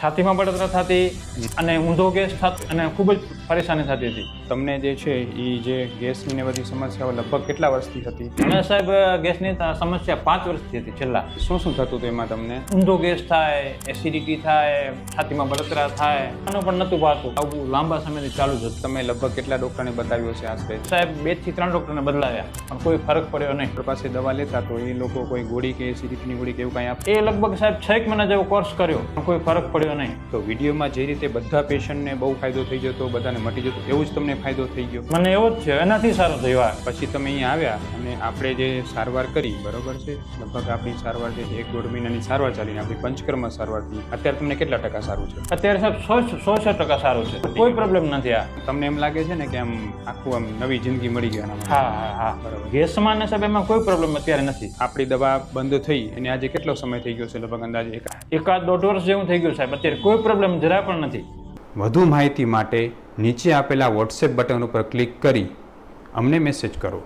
છાતીમાં બળતરા થતી અને ઊંધો ગેસ થતો અને ખૂબ જ પરેશાની થતી હતી. તમને જે છે એ જે ગેસની ને બધી સમસ્યાઓ લગભગ કેટલા વર્ષથી હતી? અને સાહેબ ગેસની સમસ્યા 5 વર્ષથી હતી છેલ્લા. શું શું થતું હતું એમાં તમને? ઊંધો ગેસ થાય, એસિડિટી થાય, છાતીમાં બળતરા થાય, આનું પણ નહોતું પાતું. આવું લાંબા સમયથી ચાલુ જ હતું. તમે લગભગ કેટલા ડૉક્ટરને બતાવ્યો છે આશરે? સાહેબ 2 થી 3 ડૉક્ટરને બદલાવ્યા પણ કોઈ ફરક પડ્યો નહીં. ડૉક્ટર પાસે દવા લેતા તો એ લોકો કોઈ ગોળી કે એસિડિટીની ગોળી કે એવું કાંઈ આપે? એ લગભગ સાહેબ 6 મહિના જેવો કોર્સ કર્યો પણ કોઈ ફરક પડ્યો નહીં. તો વિડીયોમાં જે રીતે બધા પેશન્ટને બહુ ફાયદો થઈ જતો, બધાને મટી જતો, એવું જ તમને ફાયદો થઈ ગયો? મને એવો જ છે, એનાથી સારું થયું. આ પછી તમે અહીંયા આવ્યા અને આપણે જે સારવાર કરી, બરોબર છે, લગભગ આપણી સારવાર જે 1-1.5 મહિનાની સારવાર ચાલીને આપણી પંચકર્મ સારવાર થઈ, અત્યારે તમને કેટલા ટકા સારું છે? અત્યારે સાહેબ 100% સારું છે, કોઈ પ્રોબ્લેમ નથી. આ તમને એમ લાગે છે ને કે આમ આખું આમ નવી જિંદગી મળી ગઈ આનામાં? હા બરાબર. ગેસમાં ને સાહેબ એમાં કોઈ પ્રોબ્લેમ અત્યારે નથી. આપણી દવા બંધ થઈ અને આજે કેટલો સમય થઈ ગયો છે? લગભગ અંદાજે 1-1.5 વર્ષ જેવું થઈ ગયું સાહેબ. અત્યારે કોઈ પ્રોબ્લેમ જરા પણ નથી. વધુ માહિતી માટે નીચે આપેલા WhatsApp બટન ઉપર ક્લિક કરી અમને મેસેજ કરો.